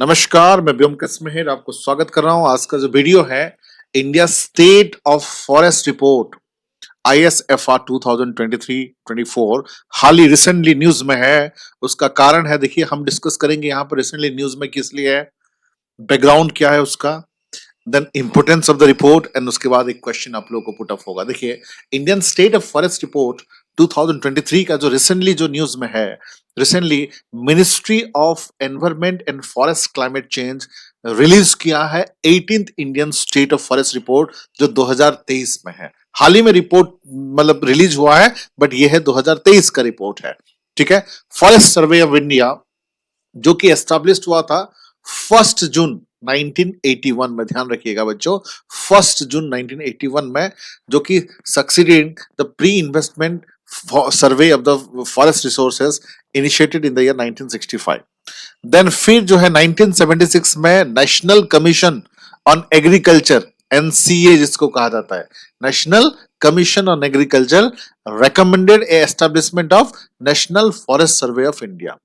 नमस्कार, मैं व्योमकेश मेहर आपको स्वागत कर रहा हूं। आज का जो वीडियो है India state of forest report ISFR 2023-24 hall he recently news में है। उसका कारण है, देखिए हम डिस्कस करेंगे यहाँ पर रिसेंटली न्यूज में किस लिए है, बैकग्राउंड क्या है उसका, then importance of the report and उसके बाद एक क्वेश्चन आप लोगों को पुट अप होगा। देखिए Indian state of forest report 2023 का जो रिसेंटली जो न्यूज में है, recently ministry of environment and forest climate change release किया है 18th Indian state of forest report जो 2023 में है। हाल ही में रिपोर्ट मतलब रिलीज हुआ है, बट ये है 2023 का रिपोर्ट है। ठीक है, फॉरेस्ट सर्वे ऑफ इंडिया जो कि एस्टैब्लिश्ड हुआ था 1 जून 1981 में, ध्यान रखिएगा बच्चों, 1 जून 1981 में, जो कि succeeding the pre investment survey of the forest resources initiated in the year 1965। Then फिर जो है 1976 में national commission on agriculture, NCA जिसको कहा जाता है, national commission on agriculture recommended a establishment of national forest survey of India,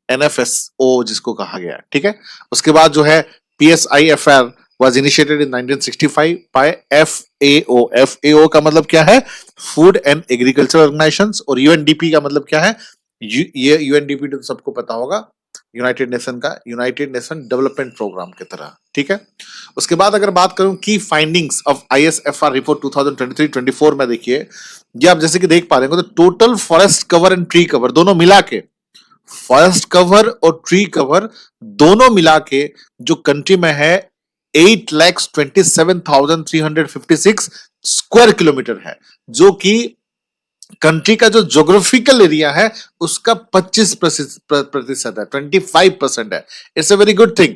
NFSO जिसको कहा गया। ठीक है, उसके बाद जो है PSIFR was initiated in 1965 by FAO। FAO का मतलब क्या है, फूड एंड एग्रीकल्चर ऑर्गेनाइजेशंस, और UNDP का मतलब क्या है, ये UNDP तो सबको पता होगा, यूनाइटेड नेशन का, यूनाइटेड नेशन डेवलपमेंट प्रोग्राम की तरह। ठीक है, उसके बाद अगर बात करूं की फाइंडिंग्स ऑफ ISFR रिपोर्ट 2023-24 में, देखिए ये आप जैसे कि देख पा रहे हो, तो total forest cover and tree cover दोनों मिला के, फॉरेस्ट कवर और ट्री कवर दोनों मिला के जो कंट्री में है 8,27,356 स्क्वायर किलोमीटर है, जो कि कंट्री का जो ज्योग्राफिकल एरिया है उसका 25% है, 25% है। It's a very good thing,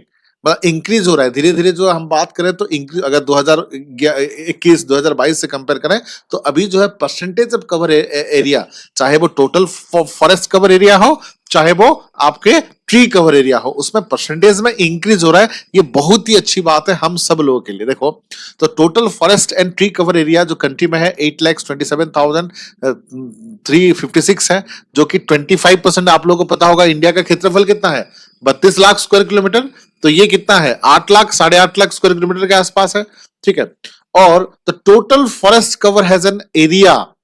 increase हो रहा है धीरे धीरे। जो हम बात करें तो इंक्रीज, अगर 2021 2022 से कंपेयर करें तो अभी जो है परसेंटेज ऑफ कवर एरिया, चाहे वो टोटल फॉरेस्ट कवर एरिया हो, चाहे वो आपके ट्री कवर एरिया हो, उसमें परसेंटेज में इंक्रीज हो रहा है। ये बहुत ही अच्छी बात है हम सब लोगों के लिए। देखो तो total forest and tree cover area जो कंट्री में है 8,27,356 है, जो कि 25%। आप लोगों को पता होगा इंडिया का क्षेत्रफल कितना है, 32 लाख स्क्वायर किलोमीटर, तो ये कितना है 8 लाख 8.5 लाख स्क्वायर किलोमीटर के आसपास है। ठीक है, और the total forest cover has an area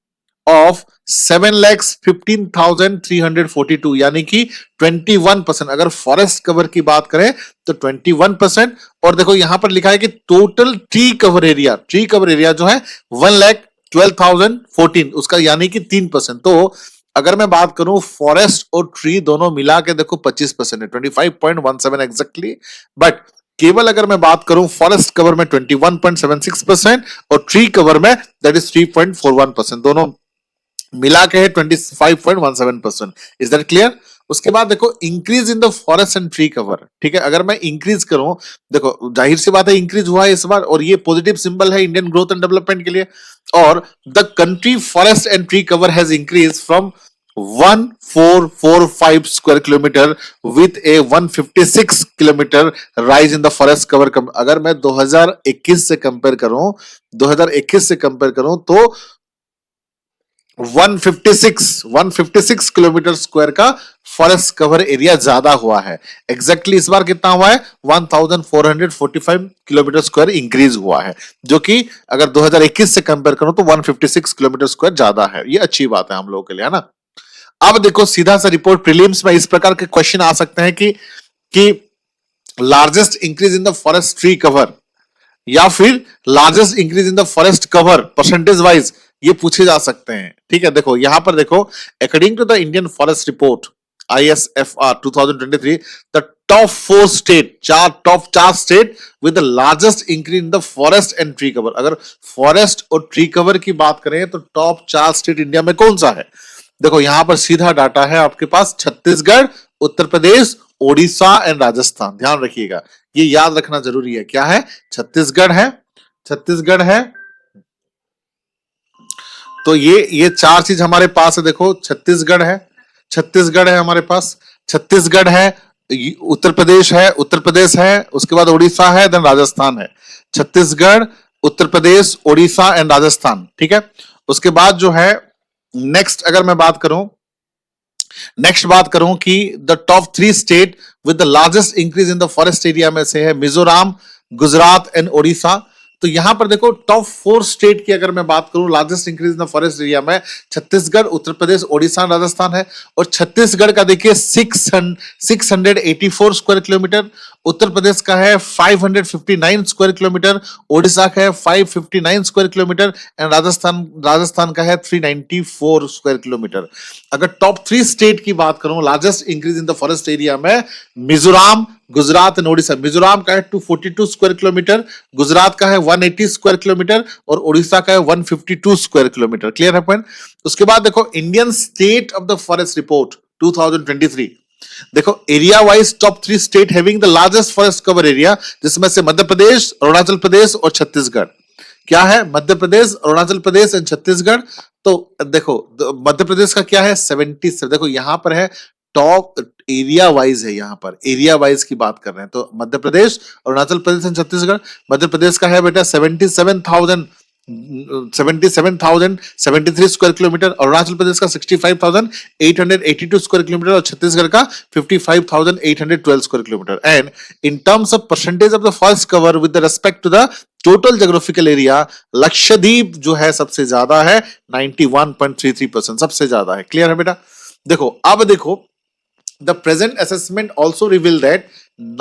of 7,15,342, यानी कि 21%। अगर फॉरेस्ट कवर की बात करें तो 21%। और देखो यहां पर लिखा है कि टोटल ट्री कवर एरिया जो है 1,12,014, उसका यानी कि 3%। तो अगर मैं बात करूं फॉरेस्ट और ट्री दोनों मिला के देखो 25% है, 25.17 एग्जैक्टली। बट केवल अगर मैं बात करूं फॉरेस्ट कवर में 21.76% और ट्री कवर में दैट इज 3.41%, दोनों मिला के है 25.17%। Is that clear? उसके बाद देखो increase in the forest and tree cover. ठीक है, अगर मैं इंक्रीज करूं, देखो जाहिर सी बात है इंक्रीज हुआ है इस बार, और ये पॉजिटिव सिंबल है इंडियन ग्रोथ एंड डेवलपमेंट के लिए। और the country forest and tree cover has increase from 1445 square kilometre with A 156 kilometre rise in the forest cover. अगर मैं 2021 से कंपेयर करूं तो 156 किलोमीटर स्क्वायर का फॉरेस्ट कवर एरिया ज्यादा हुआ है। एग्जैक्टली इस बार कितना हुआ है, 1445 किलोमीटर स्क्वायर इंक्रीज हुआ है, जो कि अगर 2021 से कंपेयर करूं तो 156 किलोमीटर स्क्वायर ज्यादा है। ये अच्छी बात है हम लोगों के लिए, है ना। अब देखो सीधा सा रिपोर्ट प्रीलिम्स में इस प्रकार के क्वेश्चन आ सकते हैं कि largest increase in the forest tree cover या फिर largest increase in the forest cover percentage wise, ये पूछे जा सकते हैं। ठीक है, देखो यहां पर देखो according to the Indian forest report ISFR 2023, the top 4 state, top 4 state with the largest increase in the forest and tree cover. अगर फॉरेस्ट और ट्री कवर की बात करें तो टॉप 4 स्टेट इंडिया में कौन सा है, देखो यहां पर सीधा डाटा है आपके पास, छत्तीसगढ़, उत्तर प्रदेश, ओडिशा एंड राजस्थान। ध्यान रखिएगा, ये याद रखना जरूरी है। क्या है, छत्तीसगढ़ है, तो ये 4 चीज हमारे पास है। देखो छत्तीसगढ़ है हमारे पास, छत्तीसगढ़ है, उत्तर प्रदेश है, उसके बाद ओडिशा है, देन राजस्थान है। छत्तीसगढ़, उत्तर प्रदेश, ओडिशा एंड राजस्थान। ठीक है, उसके बाद जो है नेक्स्ट अगर मैं बात करूं नेक्स्ट बात करूं कि the top 3 state with the largest increase in the forest area में से है मिजोरम, गुजरात एंड ओडिशा। तो यहां पर देखो टॉप 4 स्टेट की अगर मैं बात करूं largest increase in the forest area में छत्तीसगढ़, उत्तर प्रदेश, ओडिशा, राजस्थान है। और छत्तीसगढ़ का देखिए 684 स्क्वायर किलोमीटर, उत्तर प्रदेश का है 559 स्क्वायर किलोमीटर, ओडिशा का है 559 स्क्वायर किलोमीटर एंड राजस्थान का है 394 स्क्वायर किलोमीटर। अगर टॉप 3 स्टेट की बात करूं largest increase in the forest area में मिजोरम, गुजरात एंड ओडिशा। मिजोरम का है 242 स्क्वायर किलोमीटर, गुजरात का है 180 स्क्वायर किलोमीटर और ओडिशा का है 152 स्क्वायर किलोमीटर। क्लियर है पॉइंट। उसके बाद देखो Indian state of the forest report 2023। देखो area wise top 3 state having the largest forest cover area, जिसमें से मध्य प्रदेश, अरुणाचल प्रदेश और छत्तीसगढ़। क्या है? मध्य प्रदेश, अरुणाचल प्रदेश एंड छत्तीसगढ़। तो देखो मध्य प्रदेश का क्या है 77। देखो यहां पर है टॉप एरिया वाइज है, यहां पर एरिया वाइज की बात कर रहे हैं तो मध्य प्रदेश, अरुणाचल प्रदेश एंड छत्तीसगढ़। मध्य प्रदेश का है बेटा 77,073 स्क्वायर किलोमीटर, अरुणाचल प्रदेश का 65,882 स्क्वायर किलोमीटर और छत्तीसगढ़ का 55,812 square kilometre. And in terms of percentage of the forest cover with respect to the total geographical area, Lakshadweep जो है सबसे ज्यादा है 91.33%, सबसे ज्यादा है। क्लियर है बेटा। देखो अब देखो the present assessment also revealed that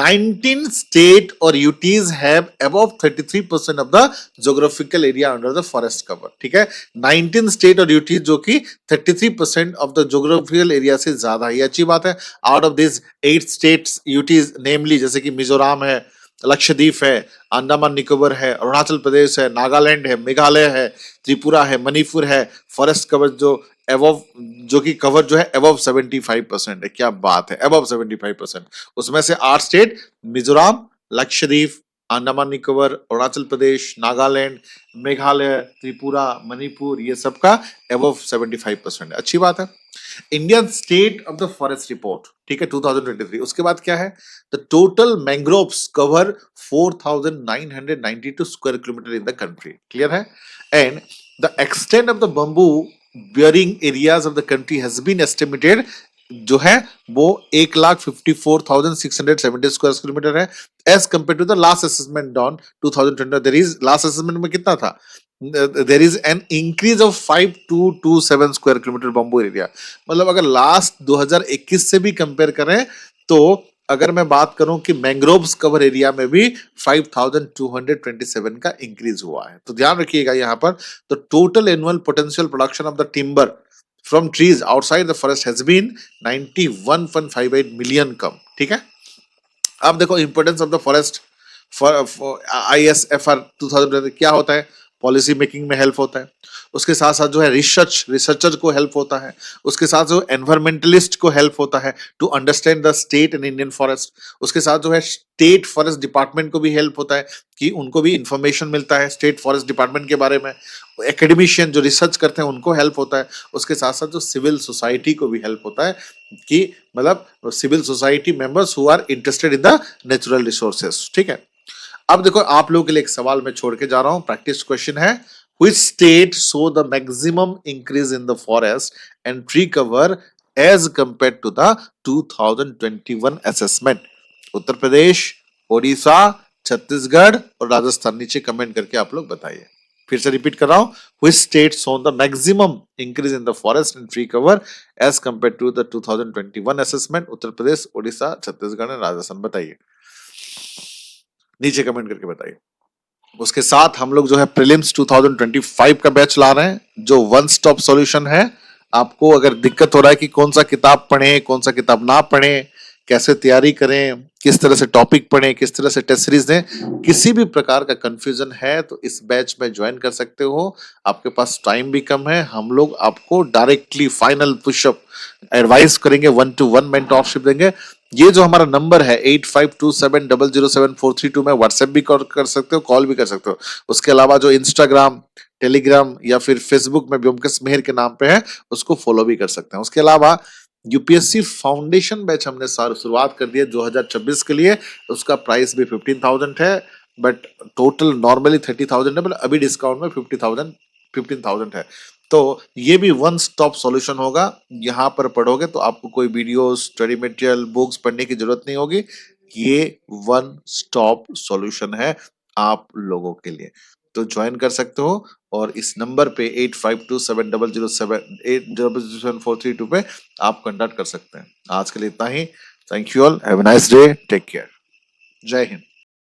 19 state or UTs have above 33% of the geographical area under the forest cover। ठीक है, 19 state और UTs जो कि 33% of the geographical area से ज्यादा है, ये अच्छी बात है। out of these 8 states UTs namely जैसे कि मिजोरम है, लक्षद्वीप है, अंडमान निकोबर है, अरुणाचल प्रदेश है, नागालैंड है, मेघालय है, त्रिपुरा है, मणिपुर है, फॉरेस्ट कवर जो कि कवर जो है अबव 75% है। क्या बात है, अबव 75%। उसमें से 8 स्टेट मिजोरम, लक्षद्वीप, अंडमान निकोबर, अरुणाचल प्रदेश, नागालैंड, मेघालय, त्रिपुरा, मणिपुर, ये सब का अबव 75% है। अच्छी बात है। Indian state of the forest report, ठीक है 2023। उसके बाद क्या है? The total mangroves cover 4,992 square kilometre in the country. Clear है। And the extent of the bamboo bearing areas of the country has been estimated जो है वो 1,54,670 स्क्वायर किलोमीटर है as compare to the last assessment done 2020। There is last assessment में कितना था? There is an increase of 5227 square kilometre bamboo area. मतलब अगर last 2021 से भी कंपेयर करें तो अगर मैं बात करूं कि मैंग्रोव्स कवर एरिया में भी 5,227 का इंक्रीज हुआ है। तो ध्यान रखिएगा यहां पर the total annual potential production of the timber from trees outside the forest has been 91.58 million come. ठीक है। अब देखो importance of the forest for ISFR 2000 क्या होता है? पॉलिसी मेकिंग में हेल्प होता है। उसके साथ साथ जो है रिसर्चर को हेल्प होता है। उसके साथ जो एनवायरमेंटलिस्ट को हेल्प होता है to understand the state and Indian forest. उसके साथ जो है स्टेट फॉरेस्ट डिपार्टमेंट को भी हेल्प होता है कि उनको भी इंफॉर्मेशन मिलता है स्टेट फॉरेस्ट डिपार्टमेंट के बारे में। एकेडमिशियन जो रिसर्च करते हैं उनको हेल्प होता है। उसके साथ साथ जो सिविल सोसाइटी को भी हेल्प होता है कि मतलब civil society members who are interested in the natural resources. ठीक है। अब देखो आप लोगों के लिए एक सवाल मैं छोड़ के जा रहा हूं, प्रैक्टिस क्वेश्चन है। Which state saw the maximum increase in the forest and tree cover as compared to the 2021 assessment? Uttar Pradesh, Odisha, Chhattisgarh और राजस्थान। नीचे कमेंट करके आप लोग बताइए। फिर से रिपीट कर रहा हूं, which state saw the maximum increase in the forest and tree cover as compared to the 2021 assessment? Uttar Pradesh, Odisha, Chhattisgarh और राजस्थान। बताइए, नीचे कमेंट करके बताइए। उसके साथ हम लोग जो है प्रीलिम्स 2025 का बैच ला रहे हैं जो वन स्टॉप सॉल्यूशन है। आपको अगर दिक्कत हो रहा है कि कौन सा किताब पढ़ें, कौन सा किताब ना पढ़ें, कैसे तैयारी करें, किस तरह से टॉपिक पढ़ें, किस तरह से टेस्ट सीरीज दें, किसी भी प्रकार का कंफ्यूजन है तो इस बैच में ज्वाइन कर सकते हो। आपके पास टाइम भी कम है। हम लोग आपको डायरेक्टली फाइनल पुशअप एडवाइस करेंगे, 1-to-1 मेंटरशिप देंगे। ये जो हमारा नंबर है 8527007432 में व्हाट्सएप भी कर सकते हो, कॉल भी कर सकते हो। उसके अलावा जो इंस्टाग्राम, टेलीग्राम या फिर फेसबुक में व्योमकेश मेहर के नाम पे है उसको फॉलो भी कर सकते हैं। उसके अलावा यूपीएससी फाउंडेशन बैच हमने शुरुआत कर दी है 2026 के लिए। उसका प्राइस भी 15,000 है बट टोटल नॉर्मली 30,000 है, बट अभी डिस्काउंट में 50,000 15,000 है। तो ये भी वन स्टॉप सॉल्यूशन होगा। यहाँ पर पढ़ोगे तो आपको कोई वीडियो, स्टडी मटेरियल, बुक्स पढ़ने की जरूरत नहीं होगी। ये वन स्टॉप सॉल्यूशन है आप लोगों के लिए। तो ज्वाइन कर सकते हो और इस नंबर पे 85270078007432 पे आप कांटेक्ट कर सकते हैं। आज के लिए इतना ही। Thank you all, have a nice day, take care, Jai Hind.